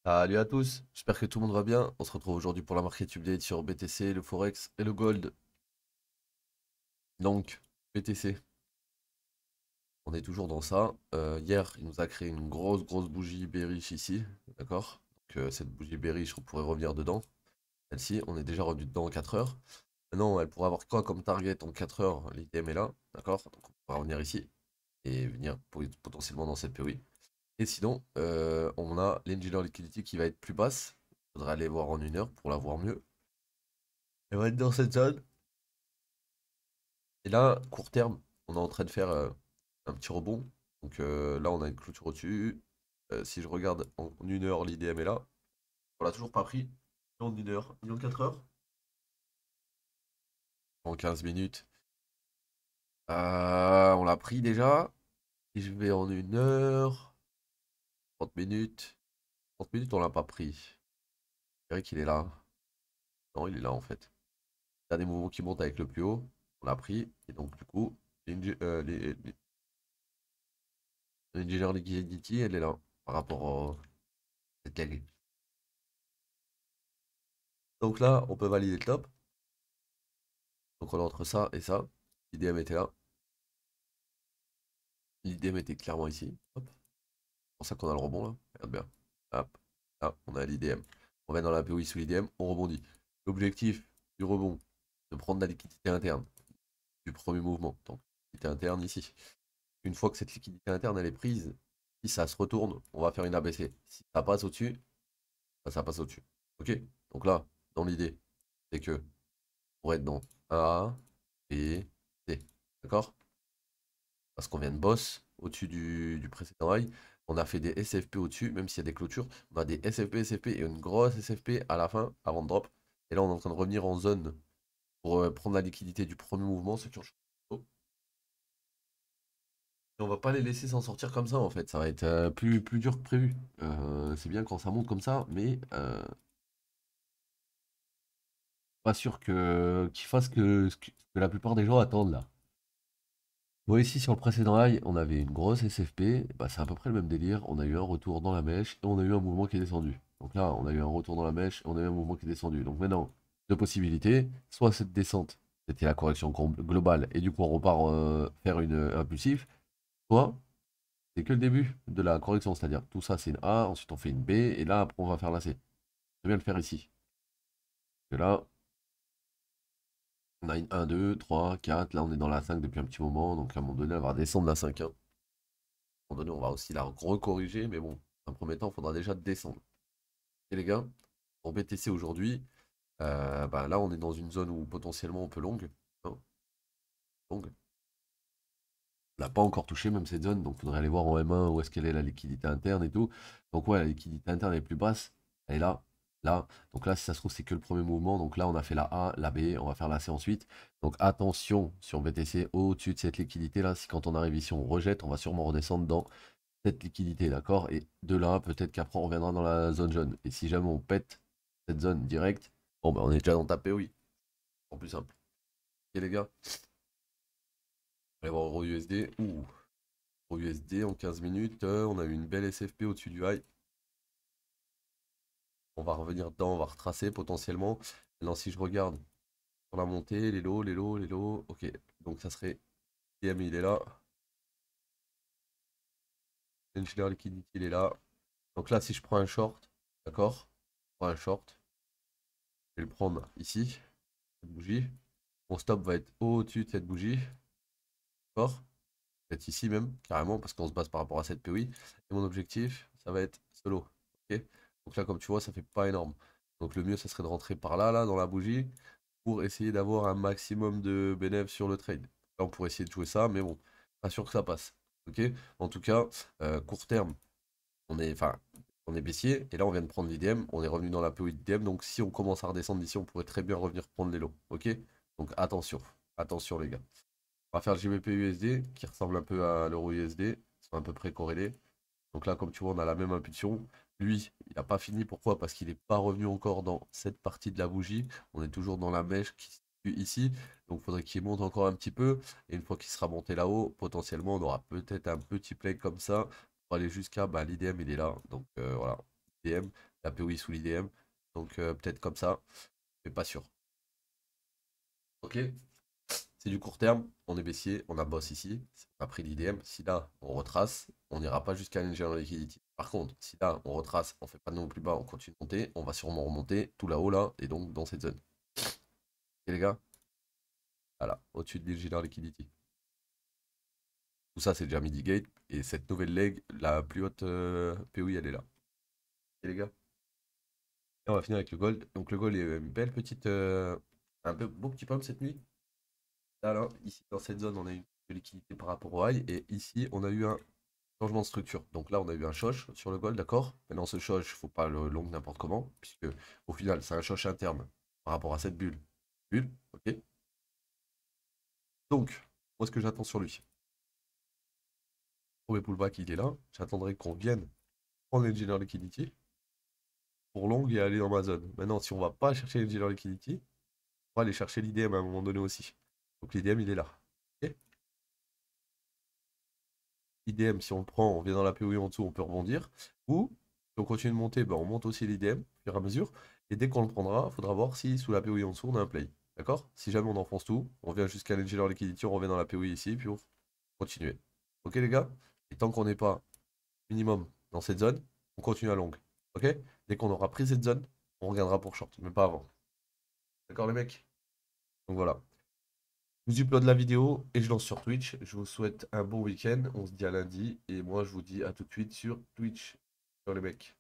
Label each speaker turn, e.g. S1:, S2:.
S1: Salut à tous, j'espère que tout le monde va bien. On se retrouve aujourd'hui pour la market update sur BTC, le Forex et le Gold. Donc, BTC, on est toujours dans ça. Hier, il nous a créé une grosse bougie bearish ici, d'accord? Donc, cette bougie bearish, on pourrait revenir dedans. Celle-ci, on est déjà revenu dedans en 4 heures. Maintenant, elle pourrait avoir quoi comme target en 4 heures? L'ITM est là, d'accord? Donc, on pourra revenir ici et venir potentiellement dans cette POI. Et sinon, on a l'Engineer Liquidity qui va être plus basse. Il faudra aller voir en 1 heure pour la voir mieux. Elle va être dans cette zone. Et là, court terme, on est en train de faire un petit rebond. Donc là, on a une clôture au-dessus. Si je regarde en 1 heure, l'IDM est là. On l'a toujours pas pris. En 1 heure, ni en 4 heures. En 15 minutes. On l'a pris déjà. Et je vais en 1 heure. 30 minutes. 30 minutes, on l'a pas pris. Je dirais qu'il est là. Non, il est là en fait. Il y a des mouvements qui montent avec le plus haut. On l'a pris. Et donc, du coup, l'Engineer Liquidity, elle est là. Par rapport à cette ligne. Donc là, on peut valider le top. Donc on a entre ça et ça. L'IDM était là. L'IDM était clairement ici. Hop. C'est pour ça qu'on a le rebond là. Regarde bien. Hop. Là, on a l'IDM. On va dans la POI sous l'IDM, on rebondit. L'objectif du rebond, de prendre la liquidité interne du premier mouvement. Donc, liquidité interne ici. Une fois que cette liquidité interne elle est prise, si ça se retourne, on va faire une ABC. Si ça passe au-dessus, bah, ça passe au-dessus. Ok? Donc là, dans l'idée, c'est que pour être dans A, B, C. D'accord? Parce qu'on vient de boss au-dessus du précédent high. On a fait des SFP au-dessus, même s'il y a des clôtures. On a des SFP, SFP et une grosse SFP à la fin, avant de drop. Et là, on est en train de revenir en zone pour prendre la liquidité du premier mouvement, ceux qui ont chaud. Et on va pas les laisser s'en sortir comme ça, en fait. Ça va être plus dur que prévu. C'est bien quand ça monte comme ça, mais pas sûr qu'ils fassent ce que la plupart des gens attendent là. Bon, ici sur le précédent high, on avait une grosse SFP, bah, c'est à peu près le même délire. On a eu un retour dans la mèche et on a eu un mouvement qui est descendu. Donc là, on a eu un retour dans la mèche et on a eu un mouvement qui est descendu. Donc maintenant, deux possibilités. Soit cette descente, c'était la correction globale et du coup on repart faire une impulsif. Soit c'est que le début de la correction, c'est-à-dire tout ça c'est une A, ensuite on fait une B et là après on va faire la C. Je vais bien le faire ici. Et là, on a une 1, 2, 3, 4. Là on est dans la 5 depuis un petit moment. Donc à un moment donné, elle va descendre la 5, hein. À un moment donné, on va aussi la recorriger, mais bon, dans un premier temps, il faudra déjà descendre. Et les gars, pour BTC aujourd'hui, bah là, on est dans une zone où potentiellement on peut long, hein, long. On l'a pas encore touché, même cette zone, donc il faudrait aller voir en M1 où est-ce qu'elle est la liquidité interne et tout. Donc ouais, la liquidité interne est plus basse, elle est là, là. Donc là, si ça se trouve, c'est que le premier mouvement. Donc là, on a fait la A, la B, on va faire la C ensuite. Donc attention sur BTC, au-dessus de cette liquidité là, si quand on arrive ici, on rejette, on va sûrement redescendre dans cette liquidité, d'accord? Et de là, peut-être qu'après, on reviendra dans la zone jaune. Et si jamais on pète cette zone directe, bon, bah, on est déjà dans ta POI. En plus simple. Ok, les gars, on va voir Euro USD. Ouh, Euro USD en 15 minutes. On a eu une belle SFP au-dessus du high. On va revenir dedans, on va retracer potentiellement. Maintenant, si je regarde sur la montée, les lows, les lows, les lows. Ok, donc ça serait DM, il est là. Engineer Liquidity, il est là. Donc là, si je prends un short, d'accord? Je prends un short. Je vais le prendre ici, cette bougie. Mon stop va être au-dessus de cette bougie. D'accord? Peut-être ici même, carrément, parce qu'on se base par rapport à cette POI. Et mon objectif, ça va être solo. Ok? Donc là, comme tu vois, ça fait pas énorme. Donc le mieux, ça serait de rentrer par là, là, dans la bougie, pour essayer d'avoir un maximum de bénéfices sur le trade. Là, on pourrait essayer de jouer ça, mais bon, pas sûr que ça passe. Ok? En tout cas, court terme, enfin, on est baissier, et là, on vient de prendre l'IDM, on est revenu dans la POI d'IDM, donc si on commence à redescendre d'ici, on pourrait très bien revenir prendre les lots. Ok? Donc attention, attention les gars. On va faire le GBP USD qui ressemble un peu à l'euro USD. Ils sont à peu près corrélés. Donc là, comme tu vois, on a la même impulsion. Lui, il n'a pas fini. Pourquoi? Parce qu'il n'est pas revenu encore dans cette partie de la bougie. On est toujours dans la mèche qui se situe ici. Donc il faudrait qu'il monte encore un petit peu. Et une fois qu'il sera monté là-haut, potentiellement, on aura peut-être un petit play comme ça pour aller jusqu'à l'IDM, il est là. Donc voilà, IDM. la POI sous l'IDM. Donc peut-être comme ça, mais pas sûr. Ok, c'est du court terme, on est baissier, on a boss ici, on a pris l'IDM. Si là, on retrace, on n'ira pas jusqu'à l'Engineer Liquidity. Par contre, si là, on retrace, on fait pas de nouveau plus bas, on continue de monter, on va sûrement remonter tout là-haut là, et donc dans cette zone. Et les gars, voilà, au-dessus de l'Engineer Liquidity. Tout ça, c'est déjà mitigate, et cette nouvelle leg, la plus haute POI, elle est là. Et les gars, et on va finir avec le gold. Donc le gold est une belle petite, un beau petit pump cette nuit. Là, ici, dans cette zone, on a eu une liquidité par rapport au high, et ici, on a eu un changement de structure. Donc là, on a eu un shosh sur le gold, d'accord? Maintenant, ce shosh, faut pas le long n'importe comment, puisque au final, c'est un shosh interne par rapport à cette bulle. Bulle, ok? Donc, moi, ce que j'attends sur lui, premier pullback, il est là. J'attendrai qu'on vienne prendre l'engineer liquidity pour long et aller dans ma zone. Maintenant, si on va pas chercher l'engineer liquidity, on va aller chercher l'IDM à un moment donné aussi. Donc l'IDM, il est là. Ok. IDM, si on le prend, on vient dans la POI en dessous, on peut rebondir. Ou, si on continue de monter, ben, on monte aussi l'IDM, au fur et à mesure. Et dès qu'on le prendra, il faudra voir si sous la POI en dessous, on a un play. D'accord? Si jamais on enfonce tout, on vient jusqu'à l'engineer liquidity, on revient dans la POI ici, puis on continue. Ok les gars? Et tant qu'on n'est pas minimum dans cette zone, on continue à longue. Ok? Dès qu'on aura pris cette zone, on regardera pour short, mais pas avant. D'accord les mecs? Donc voilà. Je vous upload la vidéo et je lance sur Twitch. Je vous souhaite un bon week-end. On se dit à lundi. Et moi, je vous dis à tout de suite sur Twitch. Ciao les mecs.